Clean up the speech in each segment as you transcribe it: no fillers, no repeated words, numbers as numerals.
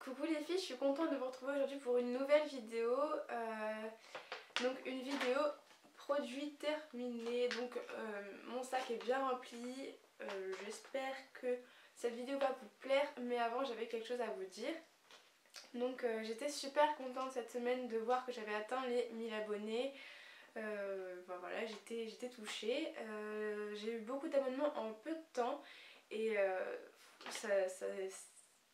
Coucou les filles, je suis contente de vous retrouver aujourd'hui pour une nouvelle vidéo. Donc une vidéo produit terminé. Donc mon sac est bien rempli. J'espère que cette vidéo va vous plaire. Mais avant j'avais quelque chose à vous dire. Donc j'étais super contente cette semaine de voir que j'avais atteint les 1000 abonnés. Voilà, j'étais touchée. J'ai eu beaucoup d'abonnements en peu de temps. Et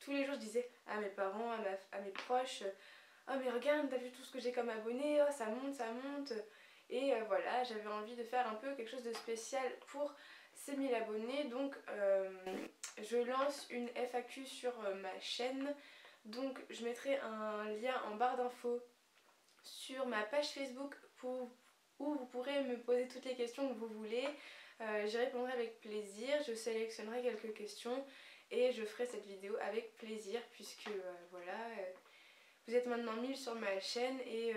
tous les jours je disais à mes parents, à mes proches, oh mais regarde, t'as vu tout ce que j'ai comme abonnés, oh, ça monte, ça monte. Et voilà, j'avais envie de faire un peu quelque chose de spécial pour ces 1000 abonnés. Donc je lance une FAQ sur ma chaîne. Donc je mettrai un lien en barre d'infos sur ma page Facebook où vous pourrez me poser toutes les questions que vous voulez. J'y répondrai avec plaisir, je sélectionnerai quelques questions et je ferai cette vidéo avec plaisir puisque voilà, vous êtes maintenant 1000 sur ma chaîne et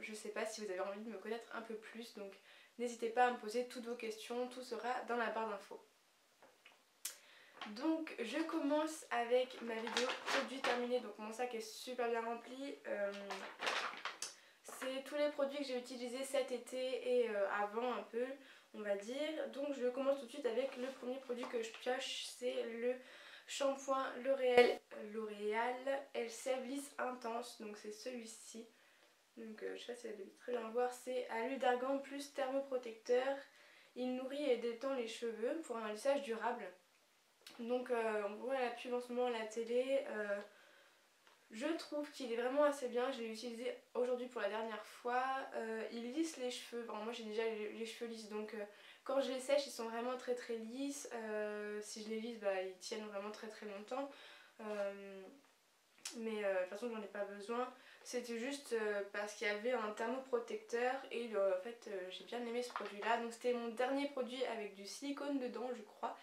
je sais pas si vous avez envie de me connaître un peu plus, donc n'hésitez pas à me poser toutes vos questions, tout sera dans la barre d'infos. Donc je commence avec ma vidéo produit terminé, donc mon sac est super bien rempli. C'est tous les produits que j'ai utilisés cet été et avant un peu, on va dire. Donc je commence tout de suite avec le premier produit que je pioche, c'est le shampoing L'Oréal Elle Sève Lisse Intense. Donc c'est celui-ci. Donc je sais pas si vous allez très bien voir, c'est à l'huile d'argan plus thermoprotecteur. Il nourrit et détend les cheveux pour un lissage durable. Donc on voit la pub en ce moment à la télé. Je trouve qu'il est vraiment assez bien, je l'ai utilisé aujourd'hui pour la dernière fois. Il lisse les cheveux, enfin, moi j'ai déjà les cheveux lisses, donc quand je les sèche ils sont vraiment très lisses. Si je les lisse, bah, ils tiennent vraiment très longtemps. Mais de toute façon j'en ai pas besoin. C'était juste parce qu'il y avait un thermoprotecteur et en fait j'ai bien aimé ce produit là. Donc c'était mon dernier produit avec du silicone dedans je crois.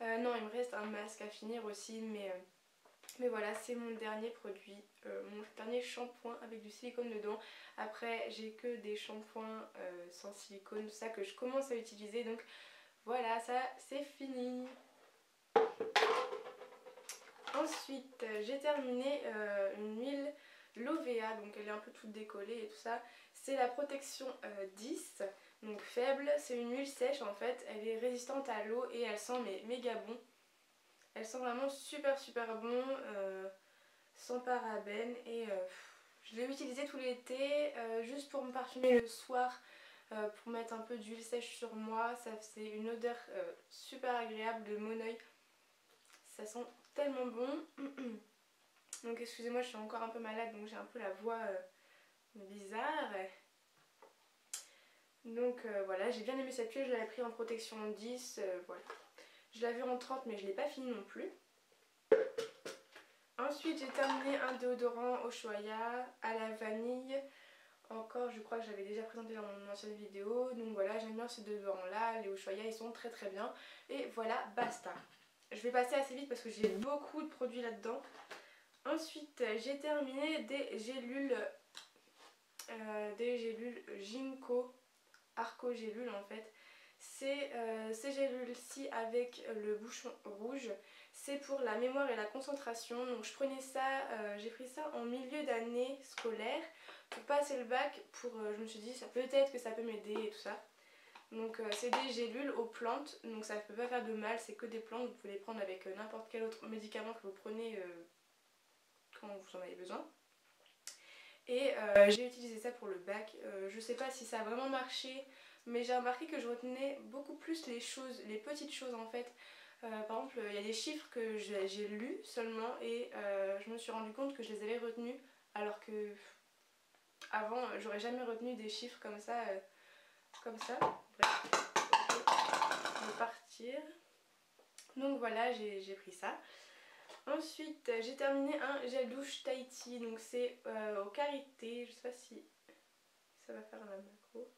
Non, il me reste un masque à finir aussi, mais voilà, c'est mon dernier produit, mon dernier shampoing avec du silicone dedans. Après j'ai que des shampoings sans silicone, tout ça que je commence à utiliser, donc voilà, ça c'est fini. Ensuite j'ai terminé une huile Lovea, donc elle est un peu toute décollée et tout ça. C'est la protection 10, donc faible, c'est une huile sèche en fait, elle est résistante à l'eau et elle sent mais méga bon. Elle sent vraiment super bon, sans parabènes et je l'ai utilisée tout l'été juste pour me parfumer le soir, pour mettre un peu d'huile sèche sur moi. Ça faisait une odeur super agréable de Monoi. Ça sent tellement bon. Donc excusez-moi, je suis encore un peu malade donc j'ai un peu la voix bizarre. Donc voilà, j'ai bien aimé cette huile, je l'avais pris en protection 10, voilà. Je l'avais en 30 mais je ne l'ai pas fini non plus. Ensuite j'ai terminé un déodorant Ushuaïa à la vanille. Encore je crois que j'avais déjà présenté dans mon ancienne vidéo. Donc voilà, j'aime bien ces déodorants là, les Ushuaïa ils sont très bien. Et voilà, basta. Je vais passer assez vite parce que j'ai beaucoup de produits là-dedans. Ensuite j'ai terminé des gélules Ginkgo Arco Gélule en fait. Ces gélules-ci avec le bouchon rouge, c'est pour la mémoire et la concentration. Donc je prenais ça, j'ai pris ça en milieu d'année scolaire pour passer le bac. Je me suis dit peut-être que ça peut m'aider et tout ça. Donc c'est des gélules aux plantes, donc ça ne peut pas faire de mal, c'est que des plantes. Vous pouvez les prendre avec n'importe quel autre médicament que vous prenez quand vous en avez besoin. Et j'ai utilisé ça pour le bac. Je sais pas si ça a vraiment marché, mais j'ai remarqué que je retenais beaucoup plus les choses, les petites choses en fait. Par exemple, il y a des chiffres que j'ai lus seulement et je me suis rendu compte que je les avais retenus alors que avant j'aurais jamais retenu des chiffres comme ça. Bref, je vais partir. Donc voilà, j'ai pris ça. Ensuite j'ai terminé un gel douche Tahiti, donc c'est au karité, je sais pas si ça va faire la macro.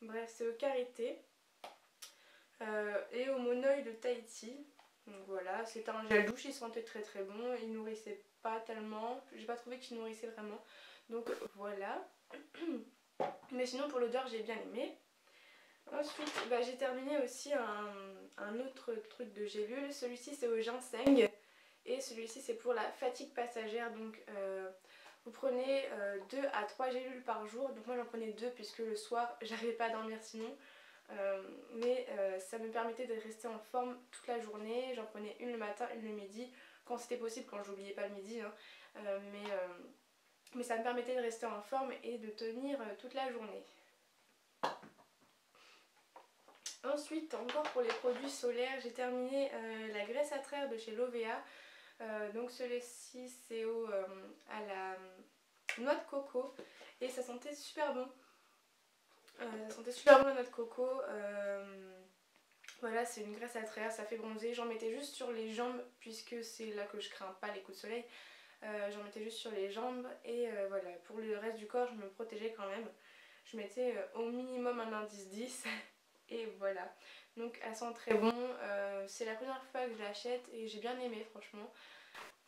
Bref, c'est au karité et au Monoi de Tahiti. Donc voilà, c'est un gel douche, il sentait très bon, il nourrissait pas tellement, j'ai pas trouvé qu'il nourrissait vraiment. Donc voilà. Mais sinon pour l'odeur j'ai bien aimé. Ensuite j'ai terminé aussi un autre truc de gélule, celui-ci c'est au ginseng. Et celui-ci c'est pour la fatigue passagère, donc vous prenez 2 à 3 gélules par jour. Donc moi j'en prenais 2 puisque le soir j'arrivais pas à dormir sinon. Mais ça me permettait de rester en forme toute la journée. J'en prenais une le matin, une le midi, quand c'était possible, quand j'oubliais pas le midi, hein. Mais ça me permettait de rester en forme et de tenir toute la journée. Ensuite, encore pour les produits solaires, j'ai terminé la graisse à traire de chez Lovea. Donc celui-ci c'est à la noix de coco et ça sentait super bon. Ça sentait super bon la noix de coco. Voilà, c'est une graisse à traire, ça fait bronzer. J'en mettais juste sur les jambes puisque c'est là que je crains pas les coups de soleil. J'en mettais juste sur les jambes et voilà, pour le reste du corps je me protégeais quand même. Je mettais au minimum un indice 10 et voilà. Donc elle sent très bon, c'est la première fois que je l'achète et j'ai bien aimé franchement.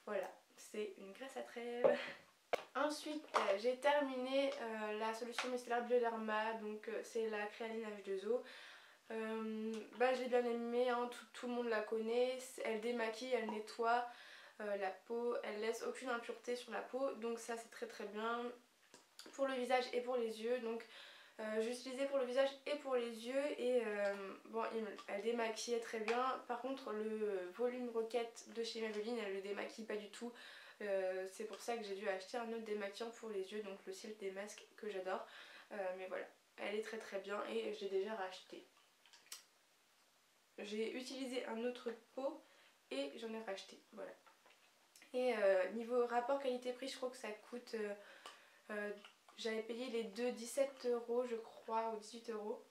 Voilà, c'est une graisse à trèves. Ensuite j'ai terminé la solution micellaire Bioderma, donc c'est la créaline H2O. Je l'ai bien aimée, hein, tout le monde la connaît, elle démaquille, elle nettoie la peau, elle laisse aucune impureté sur la peau, donc ça c'est très très bien pour le visage et pour les yeux. Donc j'ai utilisé pour le visage et pour les yeux et bon, elle démaquillait très bien. Par contre le volume Roquette de chez Maybelline, elle le démaquille pas du tout. C'est pour ça que j'ai dû acheter un autre démaquillant pour les yeux, donc le Silk des masques que j'adore. Mais voilà, elle est très très bien et j'ai déjà racheté. J'ai utilisé un autre pot et j'en ai racheté, voilà. Et niveau rapport qualité-prix, je crois que ça coûte... j'avais payé les deux 17 € je crois, ou 18 €.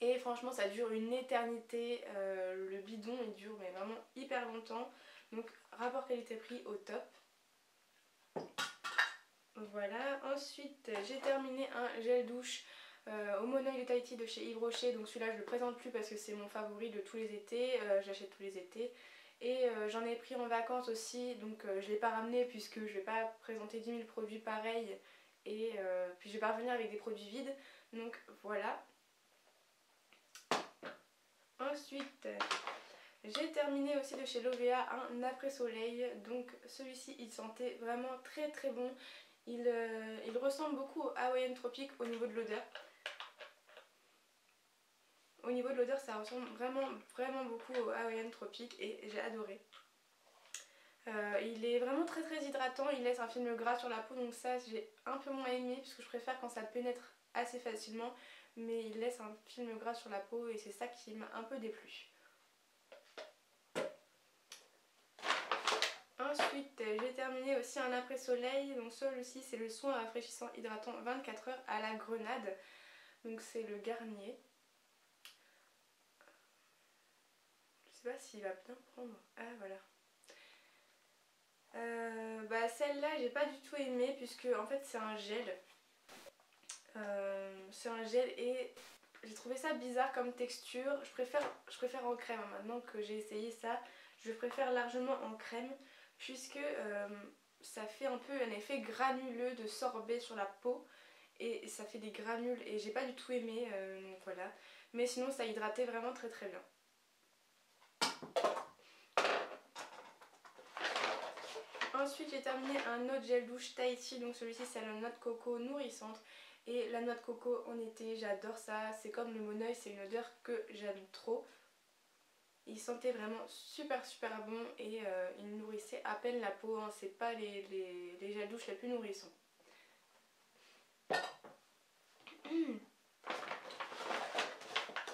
Et franchement ça dure une éternité, le bidon il dure mais vraiment hyper longtemps. Donc rapport qualité-prix au top. Voilà, ensuite j'ai terminé un gel douche au Monoeil de Tahiti de chez Yves Rocher. Donc celui-là je le présente plus parce que c'est mon favori de tous les étés, j'achète tous les étés. Et j'en ai pris en vacances aussi, donc je ne l'ai pas ramené puisque je ne vais pas présenter 10 000 produits pareils. Et puis je vais pas revenir avec des produits vides, donc voilà. Ensuite j'ai terminé aussi de chez Lovea un après soleil, donc celui-ci il sentait vraiment très très bon. Il ressemble beaucoup au Hawaiian Tropic au niveau de l'odeur. Au niveau de l'odeur ça ressemble vraiment beaucoup au Hawaiian Tropic et j'ai adoré. Il est vraiment très très hydratant, il laisse un film gras sur la peau, donc ça j'ai un peu moins aimé puisque je préfère quand ça pénètre assez facilement, mais il laisse un film gras sur la peau et c'est ça qui m'a un peu déplu. Ensuite j'ai terminé aussi un après soleil, donc celui-ci c'est le soin rafraîchissant hydratant 24 heures à la grenade, donc c'est le Garnier. Je sais pas s'il va bien prendre, ah voilà. Celle-là j'ai pas du tout aimé puisque en fait c'est un gel. C'est un gel et j'ai trouvé ça bizarre comme texture. Je préfère en crème, hein. Maintenant que j'ai essayé ça, je préfère largement en crème puisque ça fait un peu un effet granuleux de sorbet sur la peau et ça fait des granules et j'ai pas du tout aimé, donc voilà. Mais sinon ça hydratait vraiment très très bien. Ensuite j'ai terminé un autre gel douche Tahiti, donc celui-ci c'est la noix de coco nourrissante. Et la noix de coco en été, j'adore ça, c'est comme le Monoeil, c'est une odeur que j'aime trop. Il sentait vraiment super bon et il nourrissait à peine la peau, hein. C'est pas les gels douche les plus nourrissants.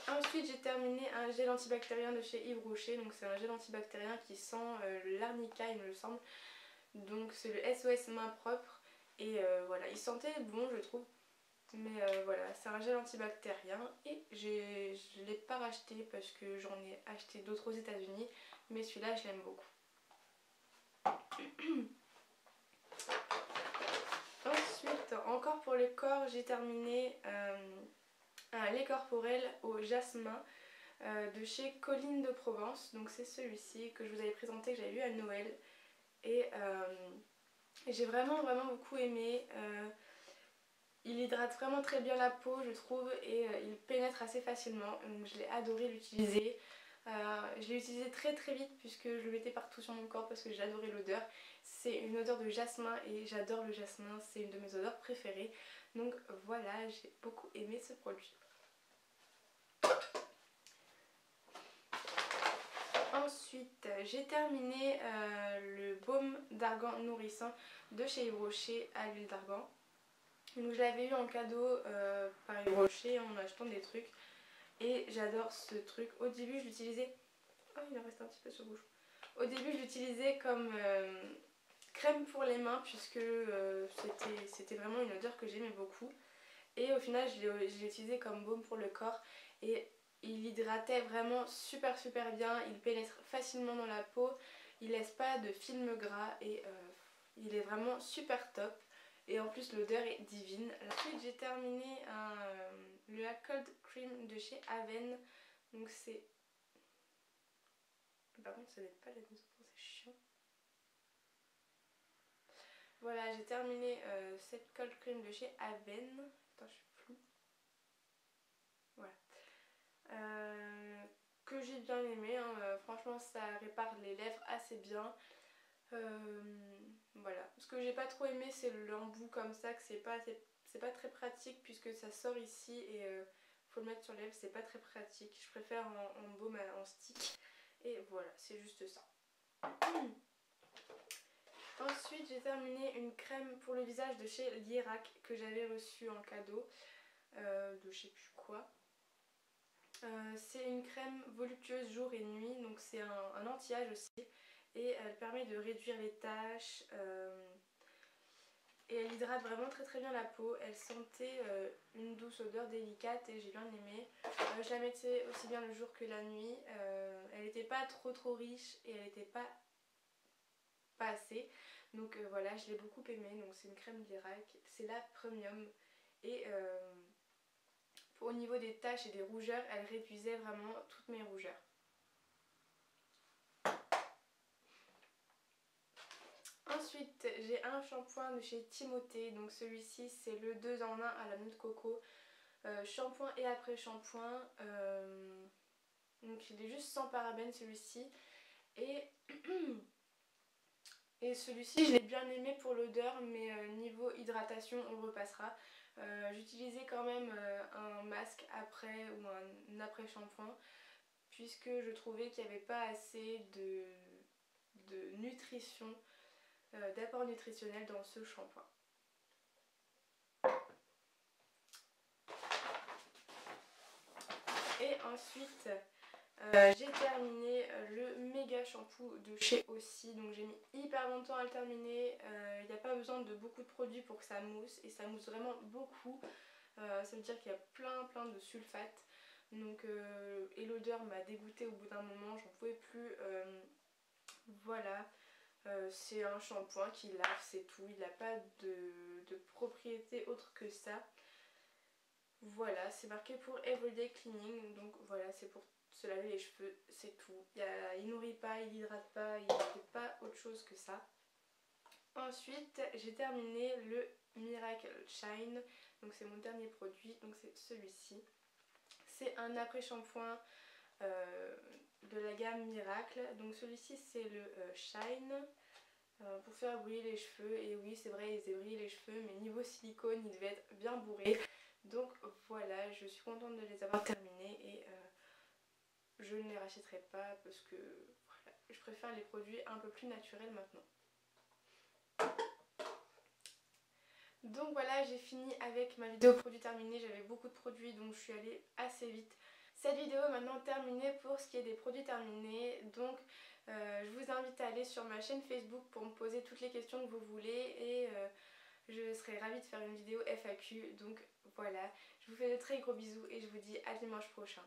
Ensuite j'ai terminé un gel antibactérien de chez Yves Rocher, donc c'est un gel antibactérien qui sent l'arnica il me semble. Donc c'est le SOS main propre et voilà, il sentait bon je trouve. Mais voilà, c'est un gel antibactérien et je ne l'ai pas racheté parce que j'en ai acheté d'autres aux États-Unis, mais celui-là je l'aime beaucoup. Ensuite, encore pour le corps, j'ai terminé un lait corporel au jasmin de chez Colline de Provence. Donc c'est celui-ci que je vous avais présenté, que j'avais eu à Noël. Et j'ai vraiment beaucoup aimé. Il hydrate vraiment très bien la peau je trouve et il pénètre assez facilement, donc je l'ai adoré l'utiliser. Je l'ai utilisé très très vite puisque je le mettais partout sur mon corps parce que j'adorais l'odeur. C'est une odeur de jasmin et j'adore le jasmin, c'est une de mes odeurs préférées. Donc voilà, j'ai beaucoup aimé ce produit. Ensuite, j'ai terminé le baume d'argan nourrissant de chez Yves Rocher à l'huile d'argan. Donc je l'avais eu en cadeau par Yves Rocher en achetant des trucs. Et j'adore ce truc. Au début, je l'utilisais... Oh, il en reste un petit peu sur le bouchon. Au début, je l'utilisais comme crème pour les mains puisque c'était vraiment une odeur que j'aimais beaucoup. Et au final, je l'ai utilisé comme baume pour le corps. Et il hydratait vraiment super super bien. Il pénètre facilement dans la peau. Il laisse pas de film gras. Et il est vraiment super top. Et en plus, l'odeur est divine. Ensuite, j'ai terminé le Cold Cream de chez Aven. Donc c'est... Par contre, ça n'aide pas la mise au point, c'est chiant. Voilà, j'ai terminé cette Cold Cream de chez Aven. Attends, je suis floue. Voilà. Que j'ai bien aimé, hein. Franchement ça répare les lèvres assez bien. Voilà. Ce que j'ai pas trop aimé c'est l'embout comme ça, que c'est pas très pratique puisque ça sort ici et faut le mettre sur les lèvres, c'est pas très pratique. Je préfère en baume en stick. Et voilà, c'est juste ça. Ensuite j'ai terminé une crème pour le visage de chez Lierac que j'avais reçue en cadeau de je sais plus quoi. C'est une crème voluptueuse jour et nuit, donc c'est un anti-âge aussi et elle permet de réduire les taches et elle hydrate vraiment très très bien la peau. Elle sentait une douce odeur délicate et j'ai bien aimé. Je la mettais aussi bien le jour que la nuit. Elle n'était pas trop riche et elle n'était pas assez, donc voilà, je l'ai beaucoup aimée. Donc c'est une crème Lierac, c'est la premium et au niveau des taches et des rougeurs, elle réduisait vraiment toutes mes rougeurs. Ensuite, j'ai un shampoing de chez Timothée. Donc celui-ci, c'est le 2 en 1 à la noix de coco. Shampoing et après shampoing. Donc il est juste sans parabènes celui-ci. Et, et celui-ci, je l'ai bien aimé pour l'odeur, mais niveau hydratation, on repassera. J'utilisais quand même un masque après ou un après shampoing puisque je trouvais qu'il n'y avait pas assez de nutrition, d'apport nutritionnel dans ce shampoing. Et ensuite j'ai terminé le méga shampoo de chez Aussie. Donc j'ai mis hyper longtemps à le terminer. Il n'y a pas besoin de beaucoup de produits pour que ça mousse et ça mousse vraiment beaucoup. Ça veut dire qu'il y a plein de sulfate. Donc, et l'odeur m'a dégoûtée au bout d'un moment, j'en pouvais plus. Voilà, c'est un shampoing qui lave, c'est tout. Il n'a pas de propriété autre que ça. Voilà, c'est marqué pour Everyday Cleaning. Donc voilà, c'est pour se laver les cheveux, c'est tout. Il nourrit pas, il hydrate pas, il ne fait pas autre chose que ça. Ensuite, j'ai terminé le Miracle Shine. Donc c'est mon dernier produit, donc c'est celui-ci. C'est un après-shampoing de la gamme Miracle. Donc celui-ci c'est le Shine pour faire briller les cheveux. Et oui c'est vrai, il faisait briller les cheveux, mais niveau silicone il devait être bien bourré. Donc voilà, je suis contente de les avoir terminés et je ne les rachèterai pas parce que voilà, je préfère les produits un peu plus naturels maintenant. Donc voilà, j'ai fini avec ma vidéo produit terminée. J'avais beaucoup de produits donc je suis allée assez vite. Cette vidéo est maintenant terminée pour ce qui est des produits terminés. Donc je vous invite à aller sur ma chaîne Facebook pour me poser toutes les questions que vous voulez et je serai ravie de faire une vidéo FAQ. Donc voilà, je vous fais de très gros bisous et je vous dis à dimanche prochain.